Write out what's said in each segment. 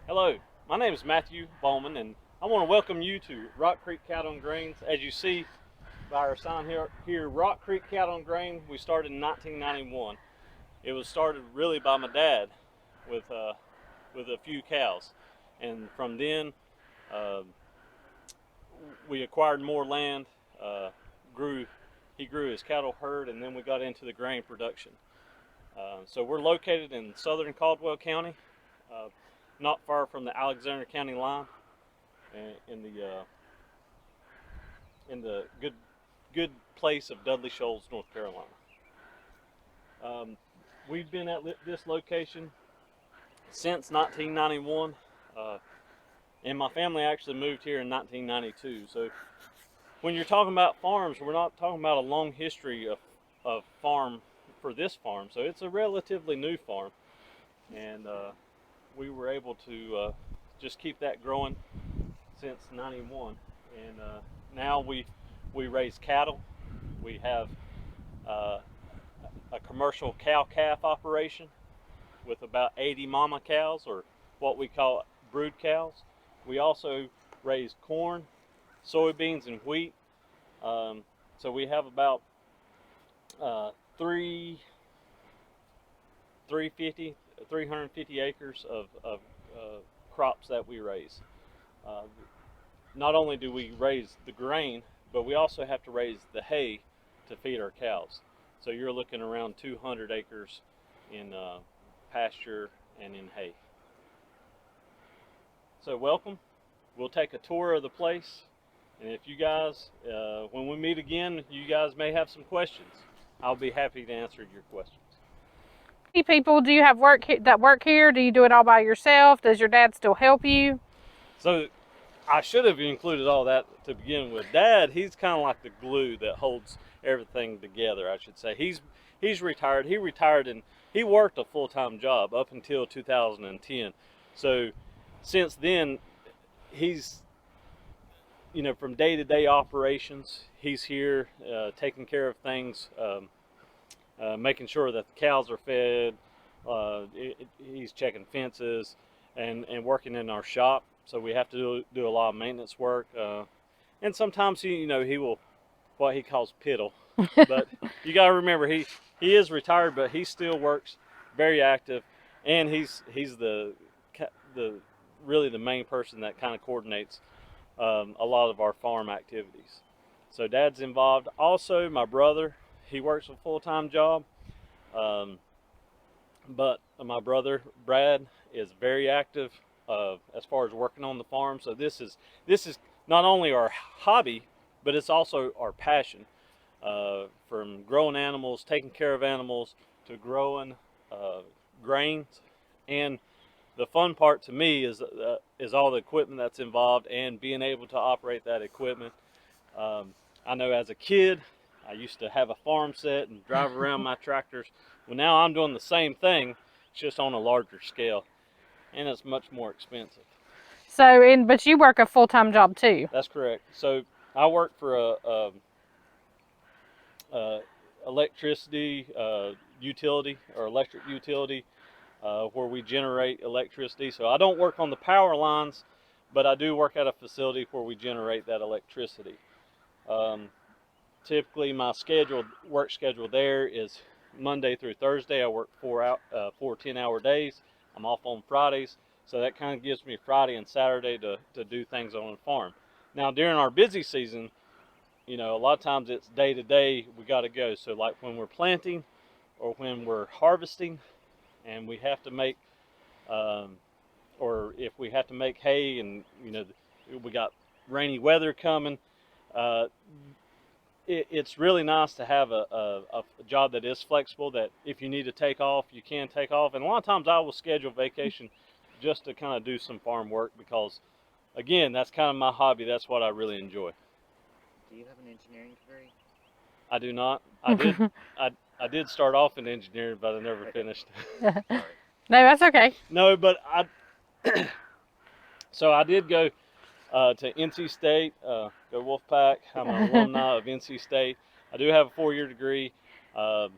Hello, my name is Matthew Bowman, and I want to welcome you to Rock Creek Cattle and Grains. As you see by our sign here, Rock Creek Cattle and Grain, we started in 1991. It was started really by my dad with a few cows, and from then uh, we acquired more land, uh, grew he grew his cattle herd, and then we got into the grain production. So we're located in southern Caldwell County, uh, not far from the Alexander County line, in the good place of Dudley Shoals, North Carolina. Um, we've been at this location since 1991, and my family actually moved here in 1992. So when you're talking about farms, we're not talking about a long history of farm for this farm. So it's a relatively new farm, and we were able to just keep that growing since '91, and now we raise cattle. We have uh, a commercial cow-calf operation with about 80 mama cows, or what we call brood cows. We also raise corn, soybeans, and wheat. So we have about uh, 350 acres of crops that we raise. Uh, Not only do we raise the grain, but we also have to raise the hay to feed our cows. So you're looking around 200 acres in pasture and in hay. So welcome. We'll take a tour of the place, and if you guys, when we meet again, you guys may have some questions. I'll be happy to answer your questions. How many people do you have that work here? Do you do it all by yourself? Does your dad still help you? So I should have included all that to begin with. Dad, he's kind of like the glue that holds everything together, I should say. He's retired. He retired and he worked a full-time job up until 2010. So since then, he's, from day-to-day operations, he's here taking care of things, making sure that the cows are fed. He's checking fences and working in our shop. So we have to do a lot of maintenance work. And sometimes he will, what he calls piddle. But you got to remember, he is retired, but he still works very active, and he's the really the main person that kind of coordinates a lot of our farm activities. So Dad's involved. Also, my brother, he works a full-time job, um, but my brother Brad is very active as far as working on the farm. So this is not only our hobby, but it's also our passion. From growing animals, taking care of animals, to growing grains, and the fun part to me is all the equipment that's involved and being able to operate that equipment. I know as a kid, I used to have a farm set and drive around my tractors. Well, now I'm doing the same thing, just on a larger scale, and it's much more expensive. But you work a full-time job too. That's correct. So I work for a electricity utility, or electric utility, where we generate electricity. So I don't work on the power lines, but I do work at a facility where we generate that electricity. Um, Typically, my work schedule there is Monday through Thursday. I work 4 10-hour days. I'm off on Fridays, so that kind of gives me Friday and Saturday to do things on the farm. Now, during our busy season, a lot of times it's day to day, we got to go. So like when we're planting or when we're harvesting, and we have to make, or if we have to make hay, and we got rainy weather coming, uh, it's really nice to have a job that is flexible, that if you need to take off, you can take off. And a lot of times I will schedule vacation just to kind of do some farm work, because again, that's kind of my hobby. That's what I really enjoy. Do you have an engineering degree? I do not. I did start off in engineering, but I never finished. No, Sorry. that's okay. No, but so I did go to NC State, go Wolfpack. I'm an alumni of NC State. I do have a 4-year degree. Uh,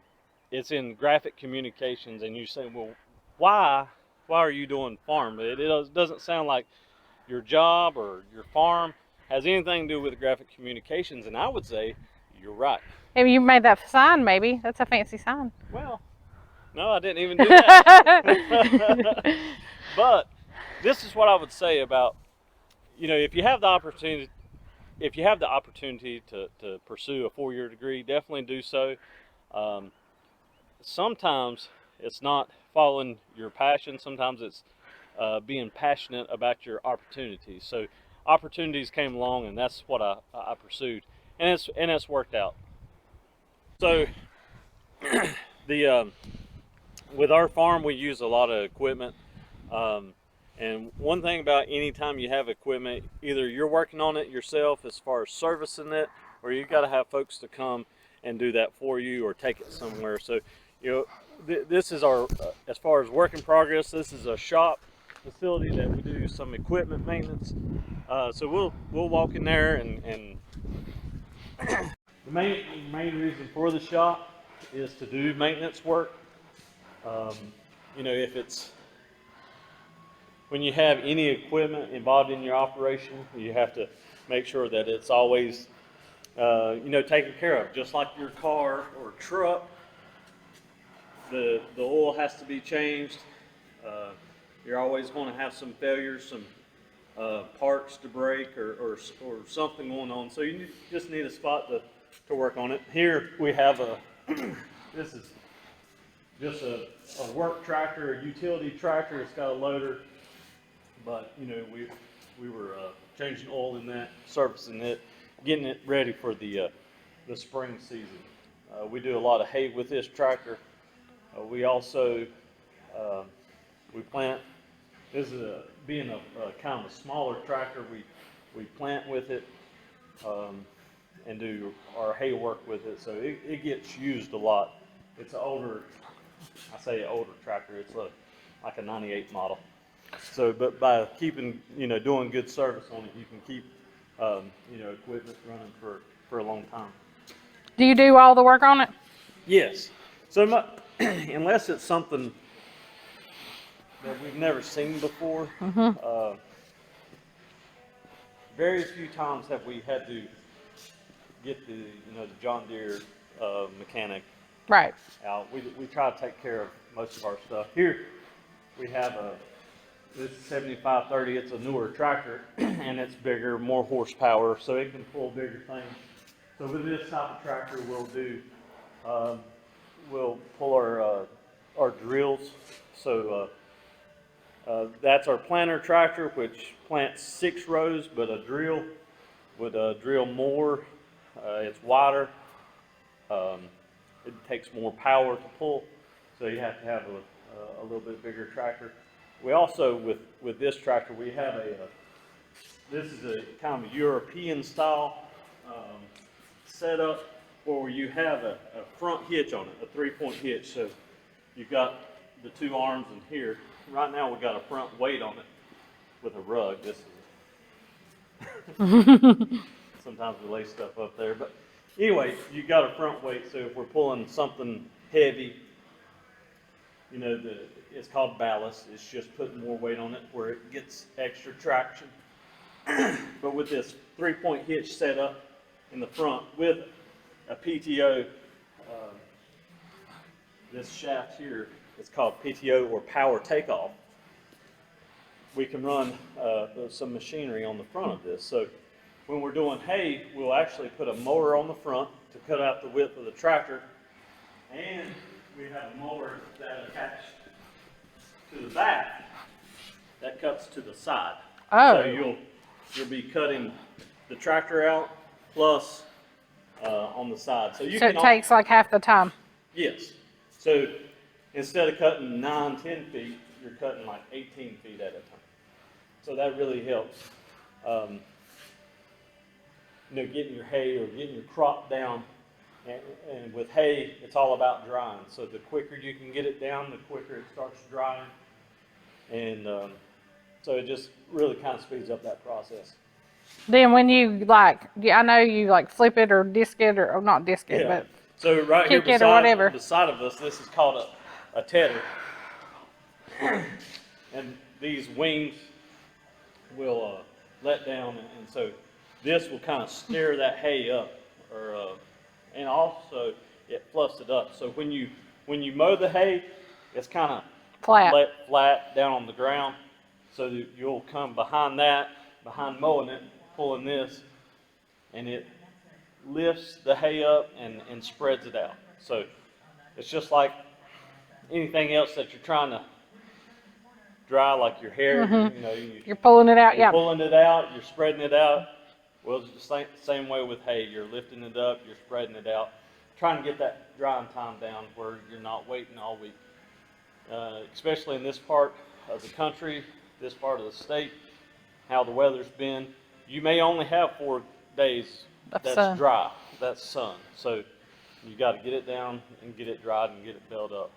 it's in graphic communications, and you say, well, why why are you doing farm? Doesn't sound like your job or your farm has anything to do with graphic communications. And I would say you're right. Maybe you made that sign, maybe. That's a fancy sign. Well, no, I didn't even do that. But this is what I would say about, if you have the opportunity, to pursue a 4-year degree, definitely do so. Um, Sometimes it's not following your passion. Sometimes it's being passionate about your opportunities. So opportunities came along, and that's what I pursued, and it's worked out. So the with our farm, we use a lot of equipment. And one thing about any time you have equipment, either you're working on it yourself as far as servicing it, or you got to have folks to come and do that for you or take it somewhere. So, this is our, as far as work in progress, this is a shop facility that we do some equipment maintenance. So we'll walk in there and the main reason for the shop is to do maintenance work. If it's when you have any equipment involved in your operation, you have to make sure that it's always, taken care of. Just like your car or truck, the oil has to be changed. You're always going to have some failures, some parts to break or something going on. So you just need a spot to work on it. Here we have this is just a work tractor, a utility tractor. It's got a loader, but we were changing oil in that, servicing it, getting it ready for the spring season. We do a lot of hay with this tractor. We also we plant. This is being a kind of a smaller tractor. We plant with it and do our hay work with it. So it gets used a lot. It's an older, I say older tractor. It's like a '98 model. So, but by keeping, doing good service on it, you can keep, equipment running for a long time. Do you do all the work on it? Yes. So unless it's something that we've never seen before, very few times have we had to get the John Deere mechanic Right. out. We try to take care of most of our stuff. Here we have this is 7530. It's a newer tractor, and it's bigger, more horsepower, so it can pull bigger things. So with this type of tractor, we'll pull our drills. So that's our planter tractor, which plants 6 rows, but a drill would drill more. It's wider. It takes more power to pull, so you have to have a little bit bigger tractor. We also, with this tractor, we have this is a kind of a European style setup where you have a front hitch on it, a 3-point hitch. So you've got the 2 arms in here. Right now we've got a front weight on it with a rug. This is sometimes we lay stuff up there, but anyway, you got a front weight. So if we're pulling something heavy, it's called ballast. It's just putting more weight on it where it gets extra traction. But with this 3-point hitch set up in the front with a PTO, this shaft here is called PTO or power takeoff. We can run some machinery on the front of this. So when we're doing hay, we'll actually put a mower on the front to cut out the width of the tractor, and we have a mower that attached to the back that cuts to the side. Oh. So you'll be cutting the tractor out plus on the side. So it takes like half the time. Yes. So instead of cutting 9-10 feet, you're cutting like 18 feet at a time. So that really helps. Getting your hay or getting your crop down. And with hay, it's all about drying. So the quicker you can get it down, the quicker it starts drying. And so it just really kind of speeds up that process. Then when you I know you flip it or disc it or not disc it, but so right kick here it or whatever. beside of us, this is called a tedder. and these wings will let down, and so this will kind of stir that hay up, or and also it fluffs it up. So when you mow the hay, it's kind of Flat. flat down on the ground. So that you'll come behind mowing it, pulling this, and it lifts the hay up and spreads it out. So it's just like anything else that you're trying to dry, like your hair. You know, You're pulling it out. you're Yeah. pulling it out, you're spreading it out. Well, it's the same way with hay. You're lifting it up, you're spreading it out, trying to get that drying time down where you're not waiting all week. Especially in this part of the country, this part of the state, how the weather's been. You may only have 4 days that's dry, that's sun. So you got to get it down and get it dried and get it built up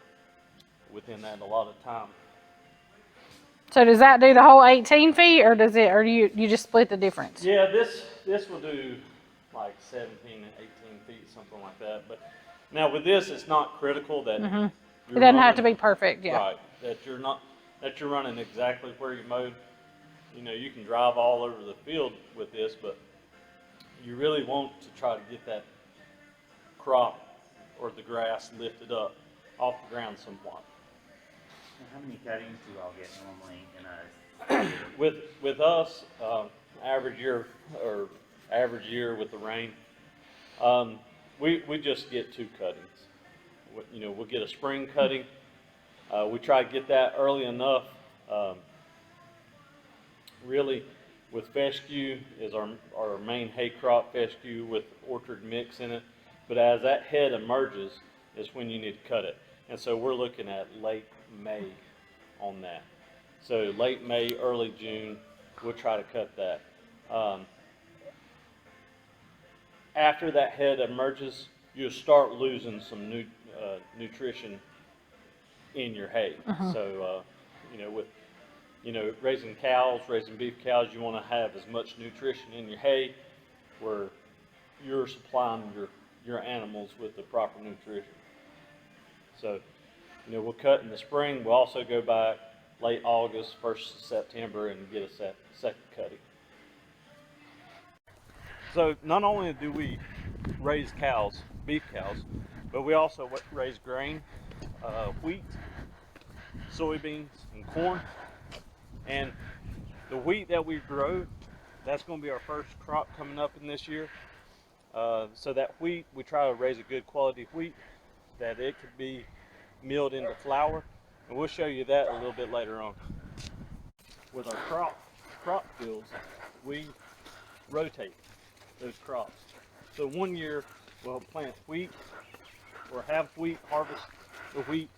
within that a lot of time. So does that do the whole 18 feet, or does it, or you just split the difference? Yeah, this will do like 17 and 18 feet, something like that. But now with this, it's not critical that It doesn't have to be perfect. Yeah. Right, that you're running exactly where you mowed. You know, you can drive all over the field with this, but you really want to try to get that crop or the grass lifted up off the ground somewhat. How many cuttings do you all get normally in a year? With us, average year with the rain, we just get 2 cuttings. You know, we'll get a spring cutting. We try to get that early enough. Really, with fescue is our main hay crop, fescue with orchard mix in it. But as that head emerges, is when you need to cut it. And so we're looking at late May on that. So late May, early June, we'll try to cut that. After that head emerges, you'll start losing some nutrition in your hay. So, you know, with raising beef cows, you want to have as much nutrition in your hay where you're supplying your animals with the proper nutrition. So, you know, we'll cut in the spring. We'll also go back late August, 1st of September, and get a second cutting. So not only do we raise cows, beef cows, but we also raise grain, wheat, soybeans, and corn. And the wheat that we grow, that's going to be our first crop coming up in this year. So that wheat, we try to raise a good quality wheat that it could be milled into flour, and we'll show you that a little bit later on. With our crop fields, we rotate those crops. So one year we'll plant wheat or have wheat, harvest the wheat,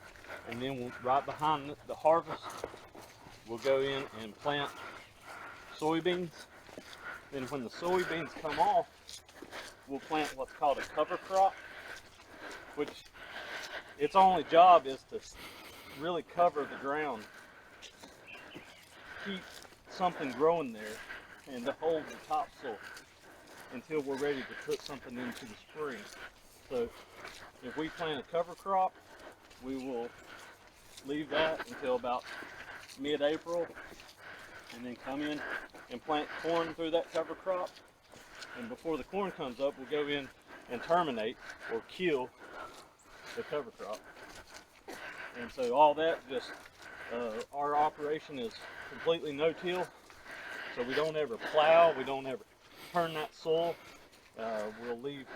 and then right behind the harvest, we'll go in and plant soybeans. Then when the soybeans come off, we'll plant what's called a cover crop, which its only job is to really cover the ground, keep something growing there, and to hold the topsoil until we're ready to put something into the spring. So if we plant a cover crop, we will leave that until about mid-April, and then come in and plant corn through that cover crop. And before the corn comes up, we'll go in and terminate or kill the cover crop. And so all that just, our operation is completely no-till. So we don't ever plow, we don't ever turn that soil. We'll leave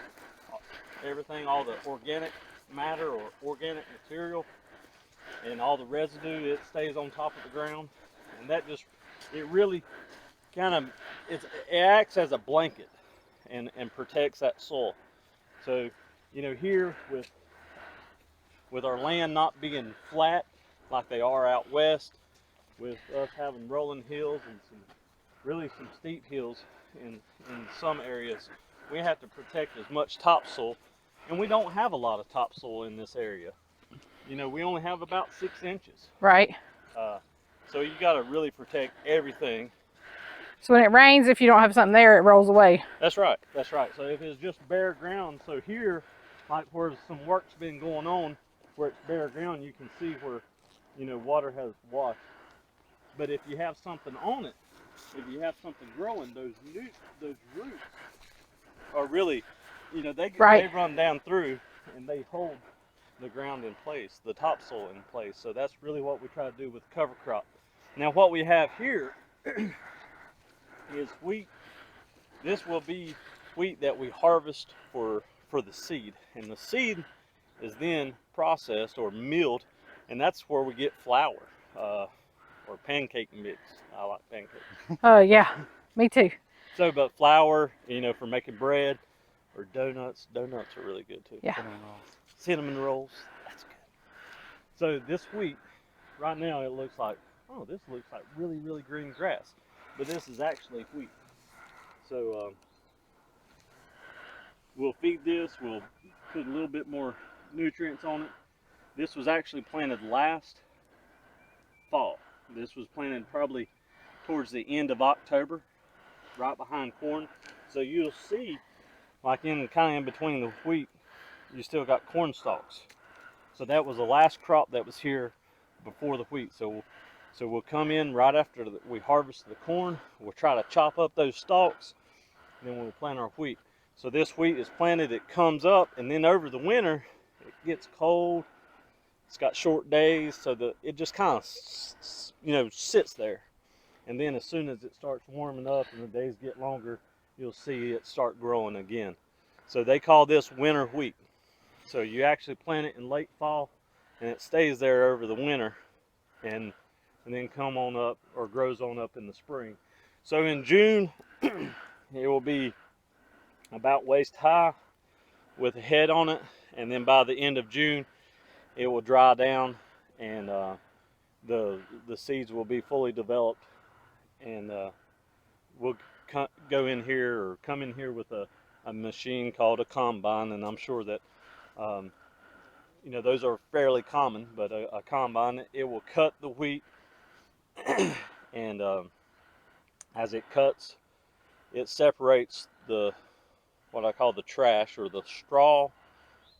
everything, all the organic matter or organic material, and all the residue, it stays on top of the ground. And that just, it really kind of, it acts as a blanket and protects that soil. So, you know, here with our land not being flat like they are out west, with us having rolling hills and some steep hills in some areas, we have to protect as much topsoil, and we don't have a lot of topsoil in this area. You know, we only have about 6 inches. Right. So you got to really protect everything. So when it rains, if you don't have something there, it rolls away. That's right. That's right. So if it's just bare ground, so here, like where some work's been going on, where it's bare ground, you can see where, you know, water has washed But if you have something on it, if you have something growing, those roots are really, you know, they Right. run down through and they hold the ground in place, the topsoil in place. So that's really what we try to do with cover crop. Now what we have here is wheat. This will be wheat that we harvest for the seed, and the seed is then processed or milled, and that's where we get flour or pancake mix. I like pancakes. Yeah, me too. So, but flour, you know, for making bread or donuts. Donuts are really good too. Yeah. Cinnamon rolls. Cinnamon rolls, that's good. So this wheat, right now it looks like, oh, this looks like really, really green grass, but this is actually wheat. So we'll feed this, we'll put a little bit more nutrients on it. This was actually planted last fall. This was planted probably towards the end of October, right behind corn. So you'll see, like kind of in between the wheat, you still got corn stalks. So that was the last crop that was here before the wheat. So we'll come in right after we harvest the corn. We'll try to chop up those stalks, and then we'll plant our wheat. So this wheat is planted, it comes up, and then over the winter, it gets cold. It's got short days, so it just kind of, you know, sits there. And then as soon as it starts warming up and the days get longer, you'll see it start growing again. So they call this winter wheat. So you actually plant it in late fall, and it stays there over the winter, and then come on up or grows on up in the spring. So in June, it will be about waist high with a head on it, and then by the end of June, it will dry down, and the seeds will be fully developed, and we'll go in here or come in here with a machine called a combine, and I'm sure that you know, those are fairly common, but a combine, it will cut the wheat, and as it cuts, it separates what I call the trash, or the straw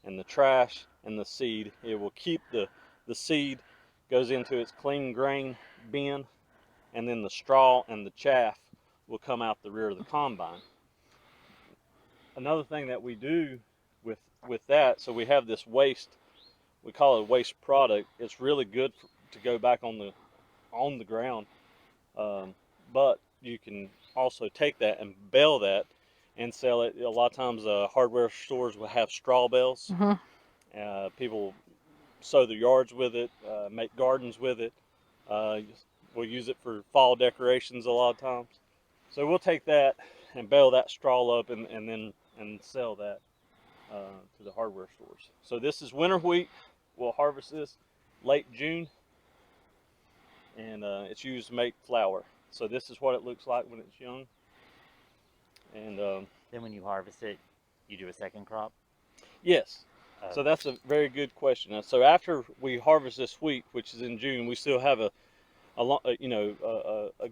and the trash and the seed. It will keep the seed, goes into its clean grain bin, and then the straw and the chaff will come out the rear of the combine. Another thing that we do with that, so we have this waste, we call it a waste product. It's really good to go back on the ground, but you can also take that and bale that and sell it. A lot of times hardware stores will have straw bales. People sow their yards with it, make gardens with it. We'll use it for fall decorations a lot of times. So we'll take that and bale that straw up and then sell that to the hardware stores. So this is winter wheat. We'll harvest this late June, and it's used to make flour. So this is what it looks like when it's young. And Then when you harvest it, you do a second crop? yes. So that's a very good question. So after we harvest this wheat, which is in June, we still have a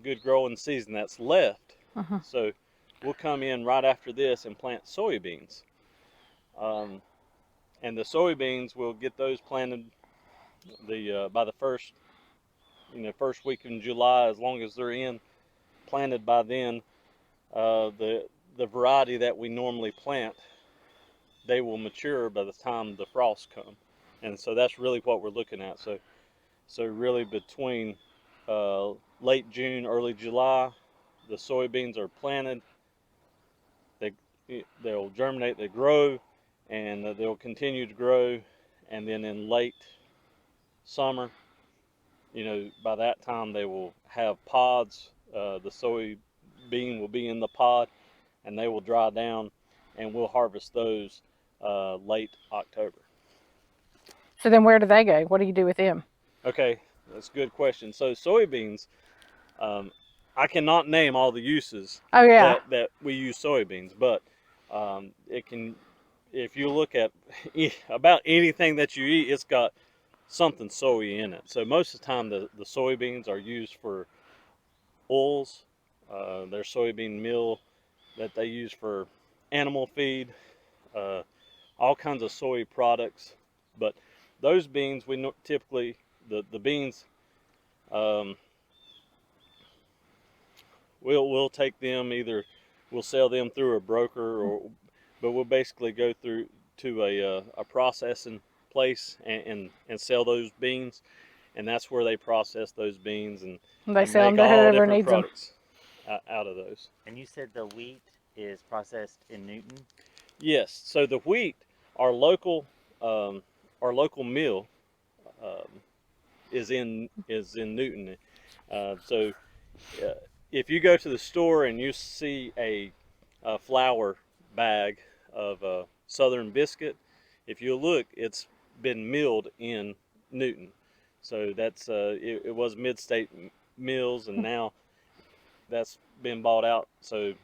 good growing season that's left. So we'll come in right after this and plant soybeans. And the soybeans, we'll get those planted by the first week in July, as long as they're planted by then. The variety that we normally plant, they will mature by the time the frosts come, and so that's really what we're looking at. So really between late June, early July, the soybeans are planted. They'll germinate, they grow, and they'll continue to grow, and then in late summer, you know, by that time they will have pods. The soybean will be in the pod, and they will dry down, and we'll harvest those late October. So then where do they go? What do you do with them? Okay, that's a good question. So soybeans, I cannot name all the uses that we use soybeans, but if you look at about anything that you eat, it's got something soy in it. So most of the time the soybeans are used for oils. There's soybean meal that they use for animal feed, all kinds of soy products. But those beans, we typically, the beans, we'll take them, either we'll sell them through a broker, but we'll basically go through to a processing place and sell those beans, and that's where they process those beans and They sell them make to all whoever different needs them. products out of those. And you said the wheat is processed in Newton? Yes. So the wheat, our local mill is in Newton. So if you go to the store and you see a flour bag of Southern biscuit, if you look, it's been milled in Newton. So that's it was Mid-State Mills, and now that's been bought out. So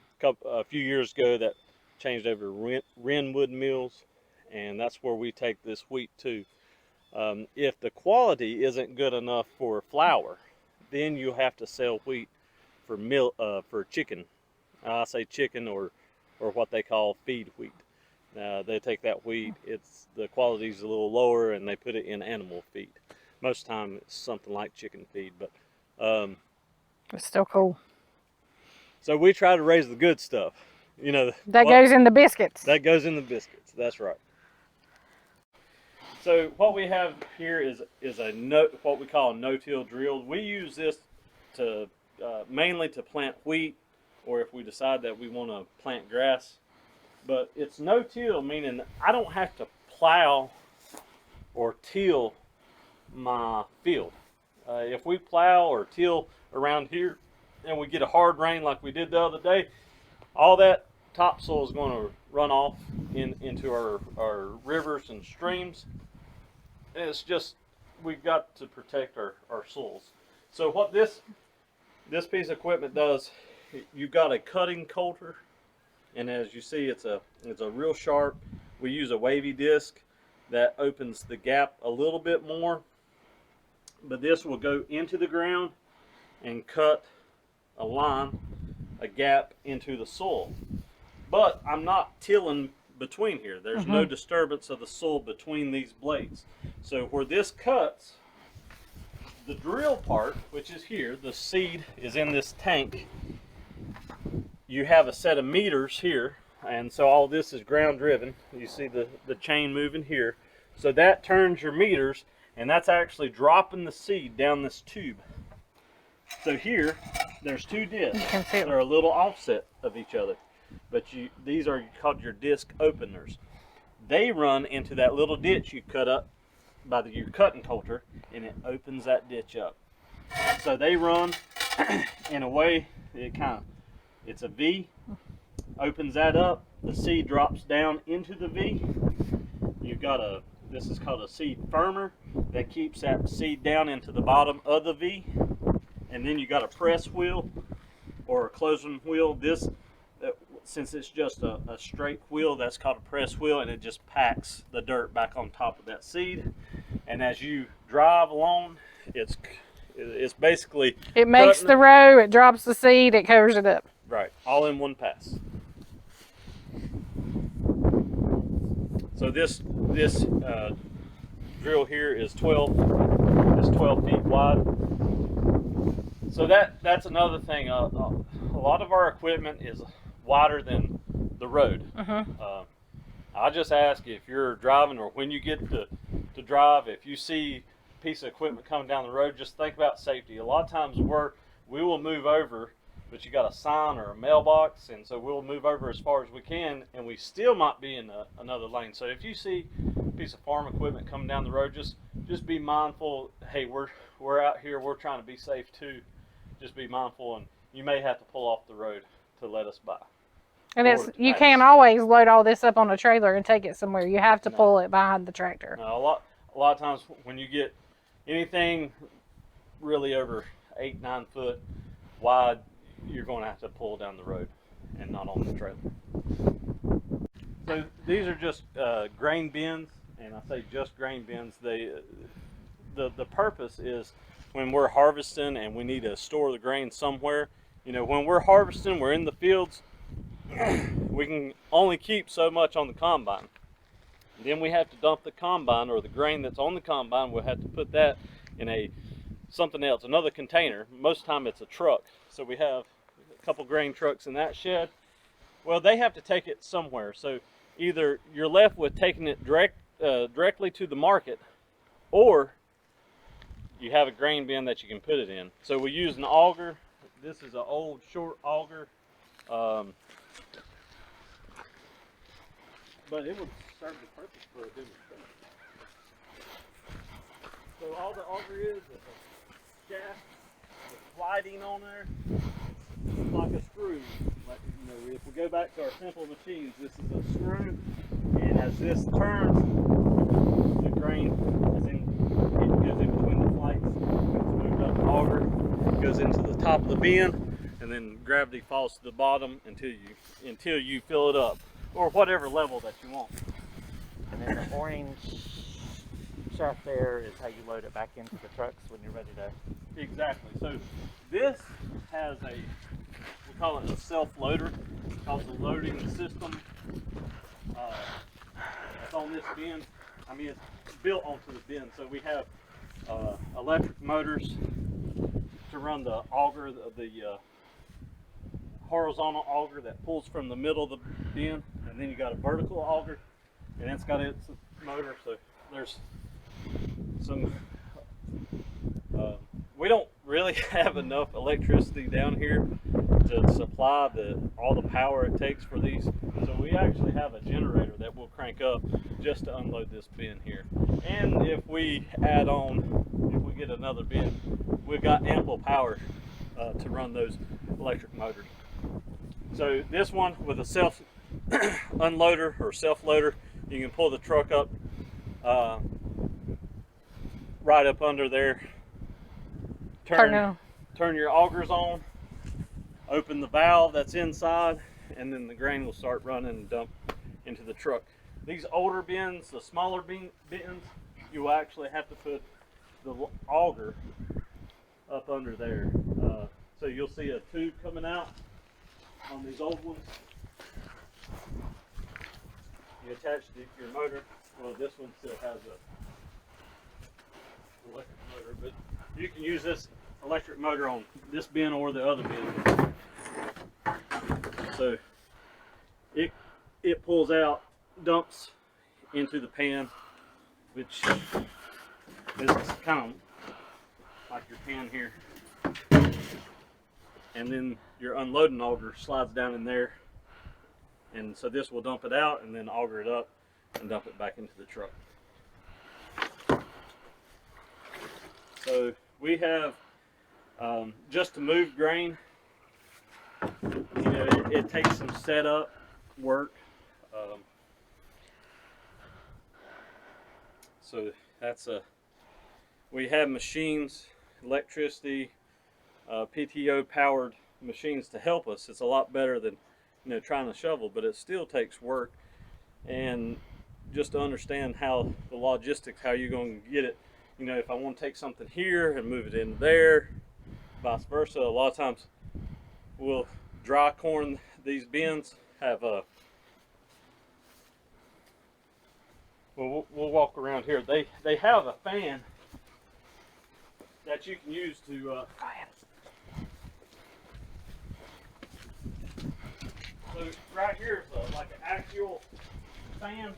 a few years ago, that changed over to Wrenwood Mills, and that's where we take this wheat to. If the quality isn't good enough for flour, then you have to sell wheat for chicken. I say chicken, or what they call feed wheat. They take that wheat, the quality's a little lower, and they put it in animal feed. Most of the time it's something like chicken feed, but It's still cool. so we try to raise the good stuff. That goes in the biscuits. That goes in the biscuits. That's right. So what we have here is what we call a no-till drill. We use this to mainly to plant wheat, or if we decide that we want to plant grass. But it's no-till, meaning I don't have to plow or till my field. If we plow or till around here and we get a hard rain like we did the other day, all that topsoil is going to run off into our rivers and streams. And it's just, we've got to protect our soils. So what this piece of equipment does, you've got a cutting coulter, and as you see, it's a real sharp. We use a wavy disc that opens the gap a little bit more, but this will go into the ground and cut a line, a gap into the soil. But I'm not tilling between here. There's no disturbance of the soil between these blades. So where this cuts, the drill part, which is here, the seed is in this tank. You have a set of meters here, and so all this is ground driven. You see the chain moving here. So that turns your meters, and that's actually dropping the seed down this tube. So here, there's two discs. They're a little offset of each other, but these are called your disc openers. They run into that little ditch you cut up by your cutting coulter, and it opens that ditch up. So they run in a way, it's a V, opens that up, the seed drops down into the V. You've got this is called a seed firmer that keeps that seed down into the bottom of the V. And then you got a press wheel or a closing wheel. This, since it's just a straight wheel, that's called a press wheel, and it just packs the dirt back on top of that seed. And as you drive along, it's basically, it makes the row, it drops the seed, it covers it up. Right, all in one pass. So this drill here is 12 feet wide. So that's another thing. A lot of our equipment is wider than the road. I just ask, if you're driving or when you get to drive, if you see a piece of equipment coming down the road, just think about safety. A lot of times we will move over, but you got a sign or a mailbox, and so we'll move over as far as we can, and we still might be in another lane. So if you see a piece of farm equipment coming down the road, just be mindful. Hey, we're out here, we're trying to be safe too. Just be mindful, and you may have to pull off the road to let us by. And you can't always load all this up on a trailer and take it somewhere. You have to pull it behind the tractor. No, a lot of times when you get anything really over 8-9 foot wide, you're going to have to pull down the road and not on the trailer. So these are just grain bins, and I say just grain bins. The purpose is when we're harvesting and we need to store the grain somewhere. When we're harvesting, we're in the fields, we can only keep so much on the combine. Then we have to dump the combine, or the grain that's on the combine, we'll have to put that in something else, another container. Most of the time it's a truck. So we have couple grain trucks in that shed. Well, they have to take it somewhere. So either you're left with taking it directly to the market, or you have a grain bin that you can put it in. So we use an auger. This is an old short auger, but it would serve the purpose for a bigger truck. So all the auger is a shaft with sliding on there. It's like a screw. Like, you know, if we go back to our simple machines, this is a screw, and as this turns, the grain is it goes in between the flights. It's moved up the auger, goes into the top of the bin, and then gravity falls to the bottom until you fill it up, or whatever level that you want. And then the orange shaft there is how you load it back into the trucks when you're ready to. Exactly. So this has we call it a self-loader. It's called the loading system. It's on this bin. I mean, it's built onto the bin. So we have electric motors to run the auger, the horizontal auger that pulls from the middle of the bin, and then you got a vertical auger, and it's got its motor. So there's some. We don't really have enough electricity down here to supply all the power it takes for these. So we actually have a generator that we'll crank up just to unload this bin here. And if we if we get another bin, we've got ample power to run those electric motors. So this one with a self unloader or self loader, you can pull the truck up right up under there. Turn your augers on, open the valve that's inside, and then the grain will start running and dump into the truck. These older bins, the smaller bins, you will actually have to put the auger up under there. So you'll see a tube coming out on these old ones. You attach your motor. Well, this one still has a electric motor, but you can use this electric motor on this bin or the other bin. So it pulls out, dumps into the pan, which is kind of like your pan here. And then your unloading auger slides down in there, and so this will dump it out and then auger it up and dump it back into the truck. So we have just to move grain, you know, it takes some setup work. So we have machines, electricity, PTO powered machines to help us. It's a lot better than, you know, trying to shovel, but it still takes work. And just to understand how the logistics, how you're going to get it, you know, if I want to take something here and move it in there, vice versa. A lot of times we'll dry corn these bins, have we'll walk around here. They have a fan that you can use to go ahead. So right here is like an axial fan.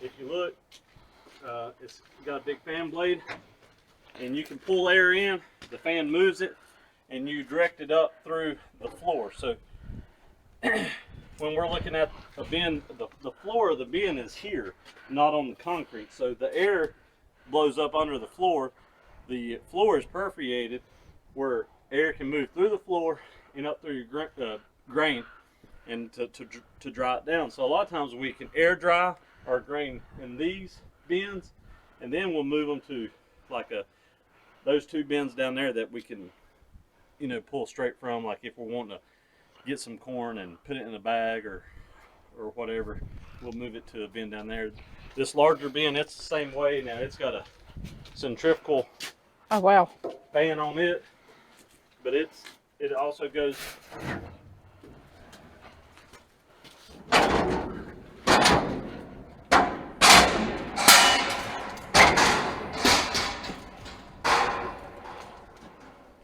If you look, it's got a big fan blade, and you can pull air in, the fan moves it, and you direct it up through the floor. So when we're looking at a bin, the floor of the bin is here, not on the concrete. So the air blows up under the floor. The floor is perforated where air can move through the floor and up through your grain and to dry it down. So a lot of times we can air dry our grain in these bins, and then we'll move them to like those two bins down there that we can, you know, pull straight from. Like if we're wanting to get some corn and put it in a bag or whatever, we'll move it to a bin down there. This larger bin, it's the same way. Now it's got a centrifugal fan on it, but it also goes so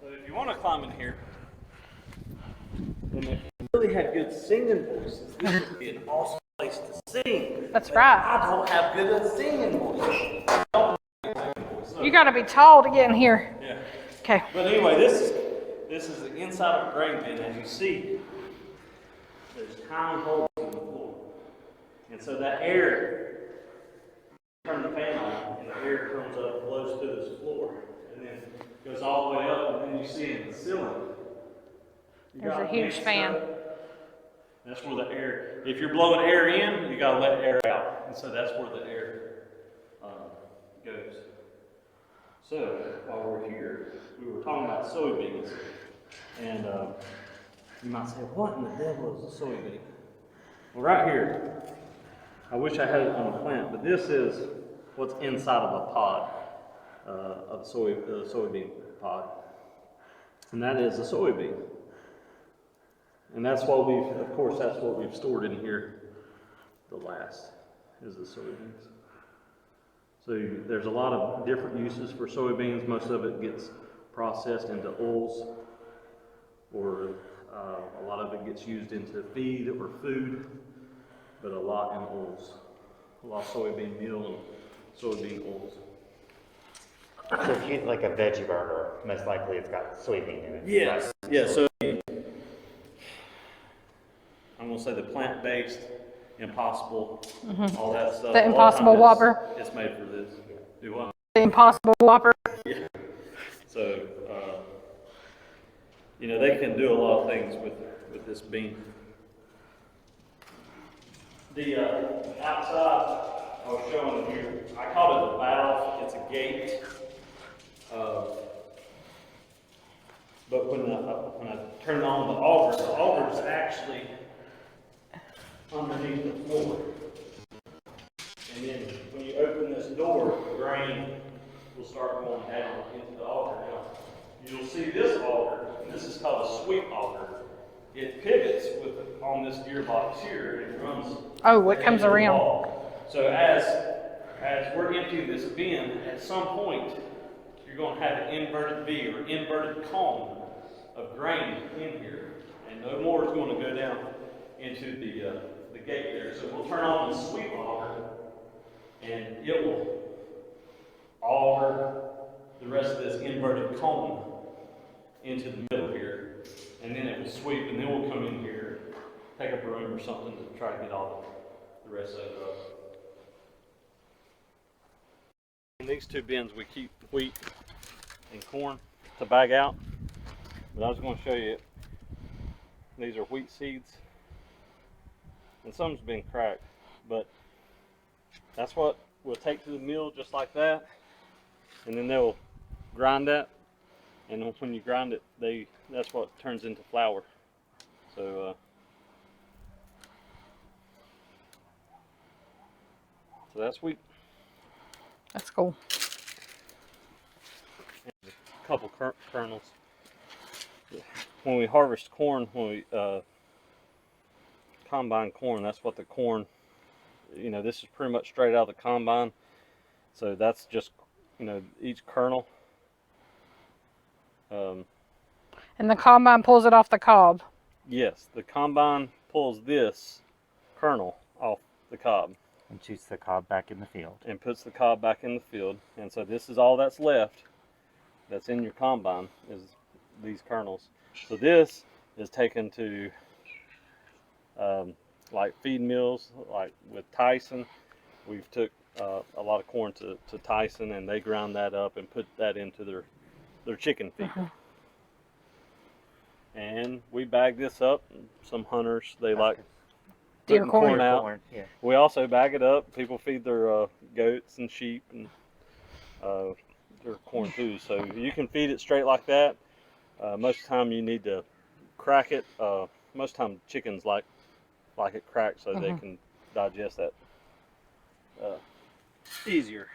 if you want to climb in here, really have good singing voices, this would be an awesome place to sing. That's But right. I don't have good at singing voices. You got to be tall to get in here. Yeah. Okay. But anyway, this is the inside of a grain bin. As you see, there's tiny holes in the floor. And so that air, turn the fan on, and the air comes up, blows through this floor, and then goes all the way up, and then you see in the ceiling. There's a huge fan. That's where the air, if you're blowing air in, you gotta let air out. And so that's where the air goes. So while we're here, we were talking about soybeans. And you might say, what in the devil is a soybean? Well, right here, I wish I had it on the plant, but this is what's inside of a pod, of soybean pod. And that is a soybean. And that's what of course, that's what we've stored in here the last, is the soybeans. So there's a lot of different uses for soybeans. Most of it gets processed into oils, or a lot of it gets used into feed or food, but a lot in oils. A lot of soybean meal and soybean oils. So if you eat like a veggie burger, most likely it's got soybean in it. Yes. Yeah. So I'm gonna say the plant-based, Impossible, all that stuff. The Impossible Whopper. It's made for this. Do what? The Impossible Whopper. Yeah. So you know, they can do a lot of things with this bean. The outside I was showing you, I call it a valve. It's a gate. But when I turn on the auger is actually underneath the floor. And then when you open this door, the grain will start going down into the auger. Now, you'll see this auger, and this is called a sweep auger. It pivots on this gearbox here, and it runs. Oh, it comes around. So as we're emptying this bin, at some point, you're going to have an inverted V or inverted cone of grain in here, and no more is going to go down into the gate there. So we'll turn on the sweep auger, and it will auger the rest of this inverted cone into the middle here, and then it will sweep, and then we'll come in here, take up a room or something to try to get all the rest of it up. In these two bins we keep wheat and corn to bag out, but I was going to show you, these are wheat seeds, and some's been cracked, but that's what we'll take to the mill just like that, and then they'll grind that, and when you grind it, that's what turns into flour. So that's wheat. That's cool. And a couple kernels. When we harvest corn, when we combine corn, that's what the corn, you know, this is pretty much straight out of the combine. So that's just, you know, each kernel. And the combine pulls it off the cob. Yes, the combine pulls this kernel off the cob. And shoots the cob back in the field. And puts the cob back in the field. And so this is all that's left that's in your combine, is these kernels. So this is taken to like feed mills, like with Tyson. We've took a lot of corn to Tyson, and they ground that up and put that into their chicken feed. And we bag this up. Some hunters, they like Deer putting corn. corn out. Yeah. We also bag it up. People feed their goats and sheep and their corn too. So you can feed it straight like that. Most of the time you need to crack it. Most of the time chickens like it cracked so they can digest that easier.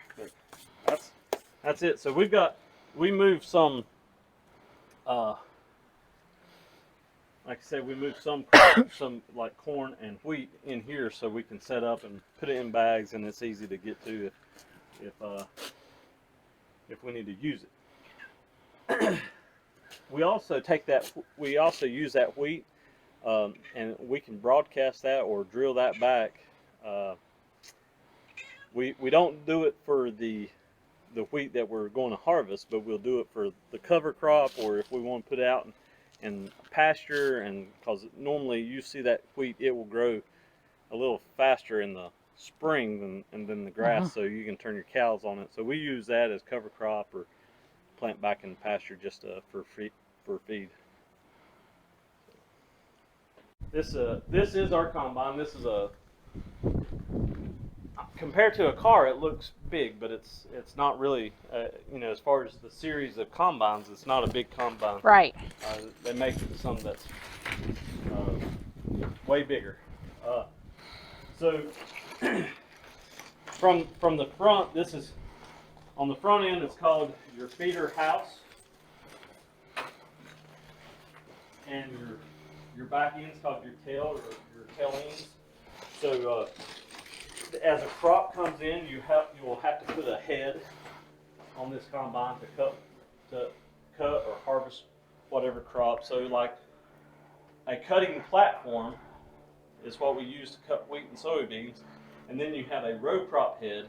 But that's it. So we moved some. Like I said, we moved some like corn and wheat in here so we can set up and put it in bags, and it's easy to get to if we need to use it. We also use that wheat and we can broadcast that or drill that back. We don't do it for the wheat that we're going to harvest, but we'll do it for the cover crop, or if we want to put it out in pasture, and because normally you see that wheat, it will grow a little faster in the spring than the grass, so you can turn your cows on it. So we use that as cover crop or plant back in pasture just for feed. This is our combine. This is compared to a car, it looks big, but it's not really. As far as the series of combines, it's not a big combine. Right. They make some that's way bigger. So from the front, this is on the front end. It's called your feeder house, and your back end is called your tail, or your tail ends. So as a crop comes in, you will have to put a head on this combine to cut or harvest whatever crop. So like a cutting platform is what we use to cut wheat and soybeans, and then you have a row crop head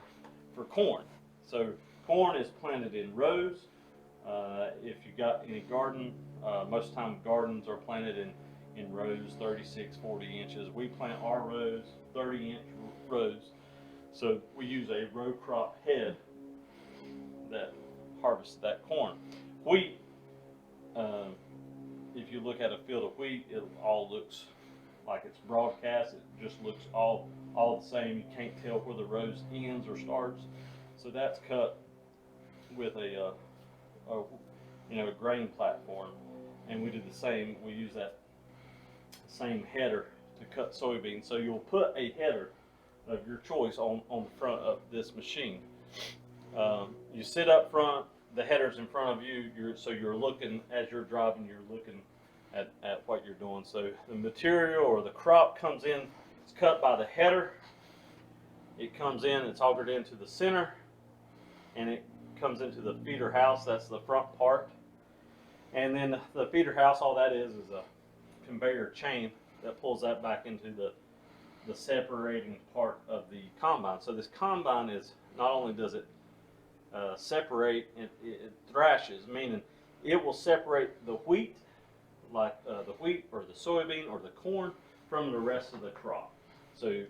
for corn. So corn is planted in rows. If you got any garden, most of the time gardens are planted in rows 36, 40 inches. We plant our rows 30-inch rows. So we use a row crop head that harvests that corn. Wheat, if you look at a field of wheat, it all looks like it's broadcast. It just looks all the same. You can't tell where the rows ends or starts. So that's cut with a grain platform, and we do the same. We use that same header to cut soybeans. So you'll put a header of your choice on the front of this machine. You sit up front, the header's in front of you, so you're looking, as you're driving, you're looking at what you're doing. So the material or the crop comes in, it's cut by the header, it comes in, it's augered into the center, and it comes into the feeder house. That's the front part. And then the feeder house, all that is a conveyor chain that pulls that back into the separating part of the combine. So this combine is, not only does it separate, it thrashes, meaning it will separate the wheat, like the wheat or the soybean or the corn, from the rest of the crop. So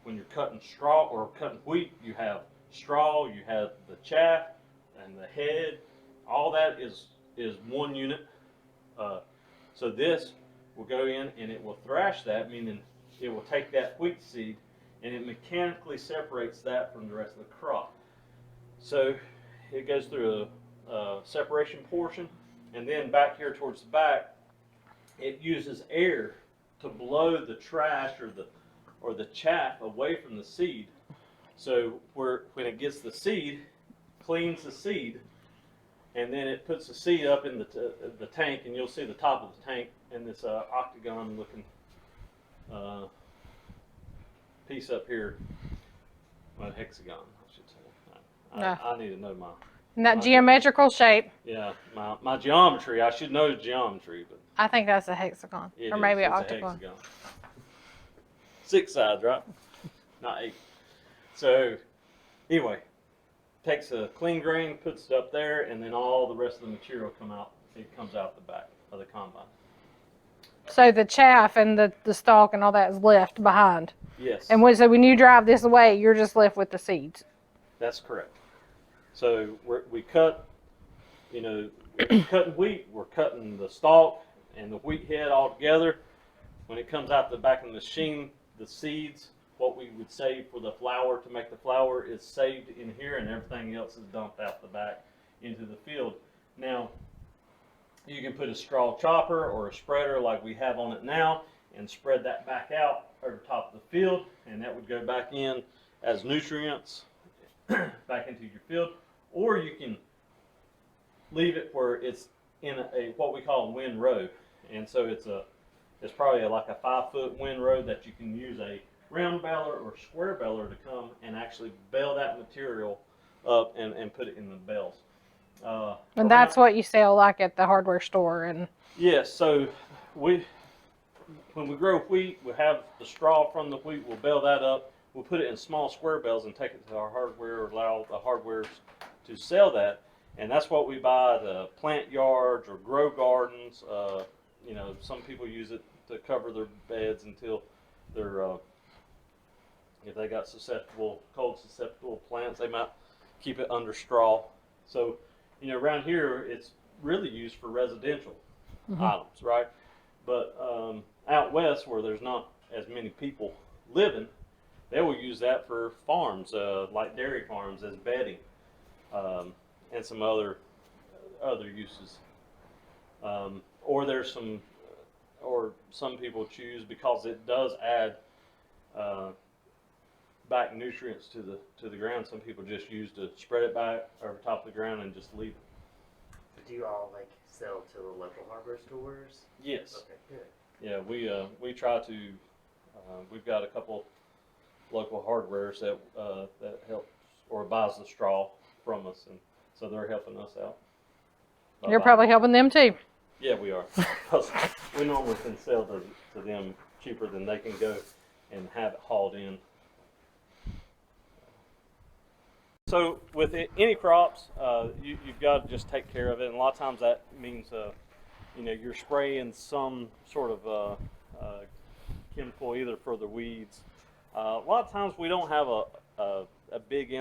when you're cutting straw or cutting wheat, you have straw, you have the chaff and the head. All that is one unit. So this will go in and it will thrash that, meaning it will take that wheat seed and it mechanically separates that from the rest of the crop. So it goes through a separation portion, and then back here towards the back, it uses air to blow the trash or the chaff away from the seed. So when it gets the seed, cleans the seed, and then it puts the seed up in the tank, and you'll see the top of the tank in this octagon looking piece up here, well, hexagon, I should say. I need to know in that geometrical shape. Yeah, my geometry. I should know geometry, but I think that's a hexagon, or maybe an octagon. 6 sides, right? Not 8. So anyway, takes a clean grain, puts it up there, and then all the rest of the material comes out the back of the combine. So the chaff and the stalk and all that is left behind. Yes. And so when you drive this away, you're just left with the seeds. That's correct. So we cut, cutting wheat, we're cutting the stalk and the wheat head all together. When it comes out the back of the machine, the seeds, what we would save for the flour to make the flour, is saved in here, and everything else is dumped out the back into the field. Now, you can put a straw chopper or a spreader like we have on it now and spread that back out over top of the field, and that would go back in as nutrients back into your field. Or you can leave it where it's in what we call a windrow, and so it's probably like a 5-foot windrow that you can use a round baler or square baler to come and actually bale that material up and put it in the bales. And that's what you sell like at the hardware store. And yes, so when we grow wheat, we have the straw from the wheat. We'll bale that up. We'll put it in small square bales and take it to our hardware or allow the hardwares to sell that. And that's what we buy the plant yards or grow gardens. You know, some people use it to cover their beds until they're, if they got cold susceptible plants, they might keep it under straw. So, you know, around here, it's really used for residential items, right? But out west, where there's not as many people living, they will use that for farms, like dairy farms, as bedding, and some other uses. Or there's some people choose, because it does add back nutrients to the ground. Some people just use to spread it back over top of the ground and just leave it. But do you all like sell to the local hardware stores? Yes. Okay, good. Yeah, we try to. We've got a couple local hardwares that helps or buys the straw from us, and so they're helping us out. You're probably helping them too. Yeah, we are. Because we normally can sell to them cheaper than they can go and have it hauled in. So with any crops, you've got to just take care of it, and a lot of times that means you know, you're spraying some sort of chemical either for the weeds. A lot of times we don't have a big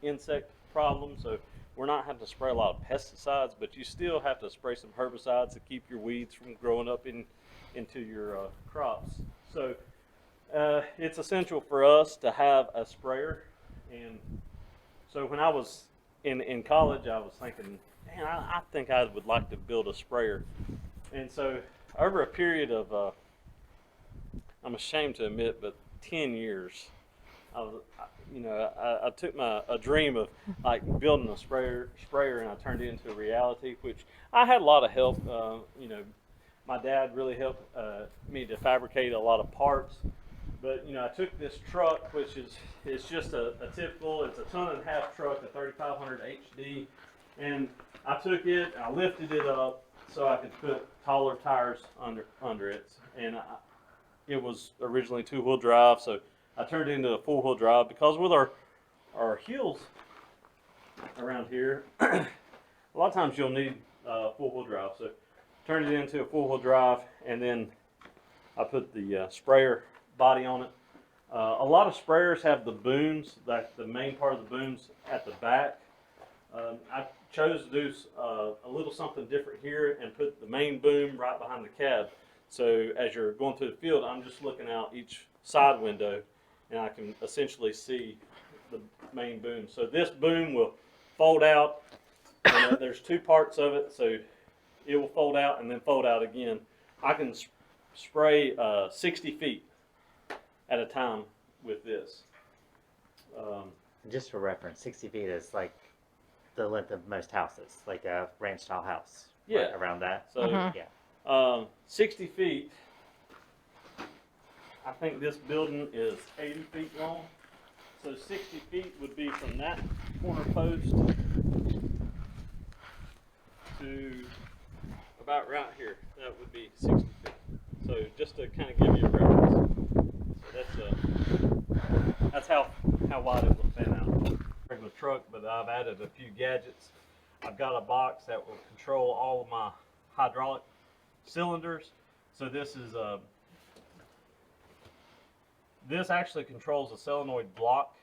insect problem, so we're not having to spray a lot of pesticides, but you still have to spray some herbicides to keep your weeds from growing up into your crops. So it's essential for us to have a sprayer. And so when I was in college, I was thinking, man, I think I would like to build a sprayer. And so over a period of, I'm ashamed to admit, but 10 years, I took a dream of like building a sprayer, and I turned it into a reality. Which I had a lot of help. You know, my dad really helped me to fabricate a lot of parts. But you know, I took this truck, which is just a typical. It's a 1.5 ton truck, a 3500 HD, and I took it, I lifted it up so I could put taller tires under it, and it was originally 2-wheel drive, so I turned it into a 4-wheel drive, because with our hills around here, a lot of times you'll need 4-wheel drive. So turned it into a 4-wheel drive, and then I put the sprayer body on it. A lot of sprayers have the booms, like the main part of the booms at the back. I chose to do a little something different here and put the main boom right behind the cab. So as you're going through the field, I'm just looking out each side window, and I can essentially see the main boom. So this boom will fold out, and there's 2 parts of it, so it will fold out and then fold out again. I can spray 60 feet at a time with this. Just for reference, 60 feet is like the length of most houses, like a ranch style house. Yeah. Right around that. So yeah. 60 feet, I think this building is 80 feet long. So 60 feet would be from that corner post to about right here. That would be 60 feet. So just to kind of give you a reference. So that's how wide it will fan out. Regular truck, but I've added a few gadgets. I've got a box that will control all of my hydraulic cylinders. So this is this actually controls a solenoid block,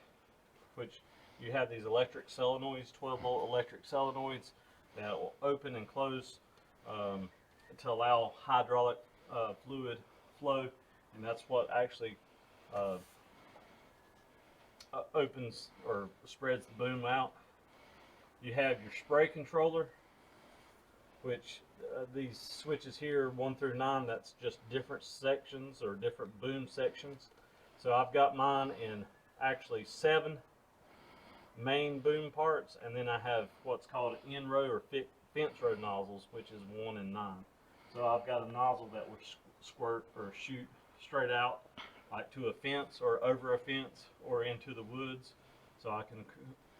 which you have these electric solenoids, 12-volt electric solenoids that will open and close to allow hydraulic fluid flow, and that's what actually opens or spreads the boom out. You have your spray controller, which these switches here 1 through 9, that's just different sections or different boom sections. So I've got mine in actually 7 main boom parts, and then I have what's called an end row or fence row nozzles, which is 1 and 9. So I've got a nozzle that will squirt or shoot straight out, like to a fence or over a fence or into the woods. So I can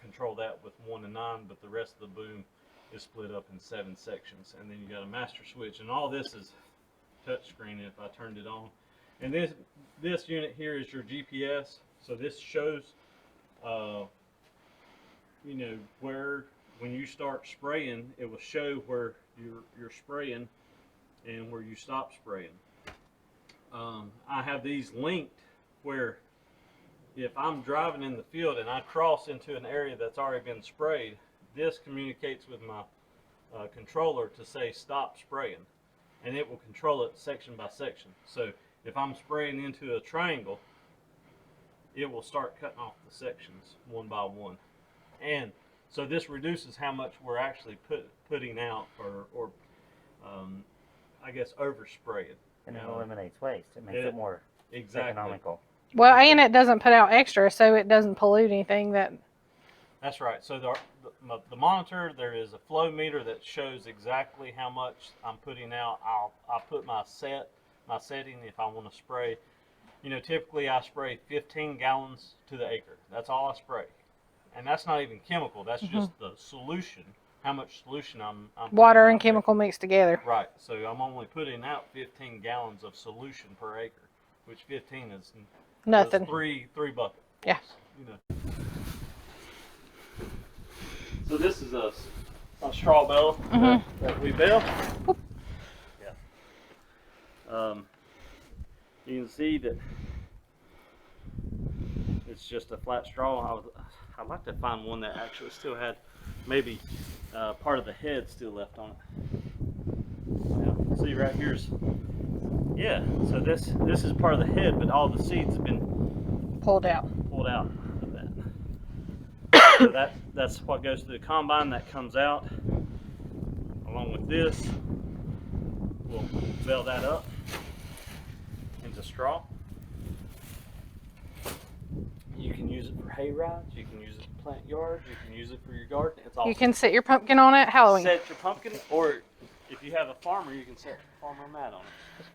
control that with 1 and 9, but the rest of the boom is split up in 7 sections. And then you got a master switch, and all this is touch screen if I turned it on. And this unit here is your GPS. So this shows, you know, where when you start spraying, it will show where you're spraying and where you stop spraying. I have these linked where if I'm driving in the field and I cross into an area that's already been sprayed, this communicates with my controller to say stop spraying, and it will control it section by section. So if I'm spraying into a triangle, it will start cutting off the sections one by one. And so this reduces how much we're actually putting out, or I guess overspraying. And it eliminates waste. It makes it more economical. Well, and it doesn't put out extra, so it doesn't pollute anything that. That's right. So the monitor, there is a flow meter that shows exactly how much I'm putting out. I'll put my setting if I want to spray. You know, typically I spray 15 gallons to the acre. That's all I spray. And that's not even chemical. That's just the solution. How much solution I'm Water and chemical mixed together. Right. So I'm only putting out 15 gallons of solution per acre, which 15 is nothing. Three buckets. Yeah. You know. So this is a straw bale that we bale. Yeah. You can see that it's just a flat straw. I'd like to find one that actually still had maybe part of the head still left on it. Now, see right here's, yeah. So this is part of the head, but all the seeds have been pulled out of that. So that's what goes to the combine. That comes out along with this. We'll bale that up into straw. You can use it for hay rides. You can use it for plant yards. You can use it for your garden. It's all. You can set your pumpkin on it Halloween. Set your pumpkin, or if you have a farmer, you can set your farmer mat on it.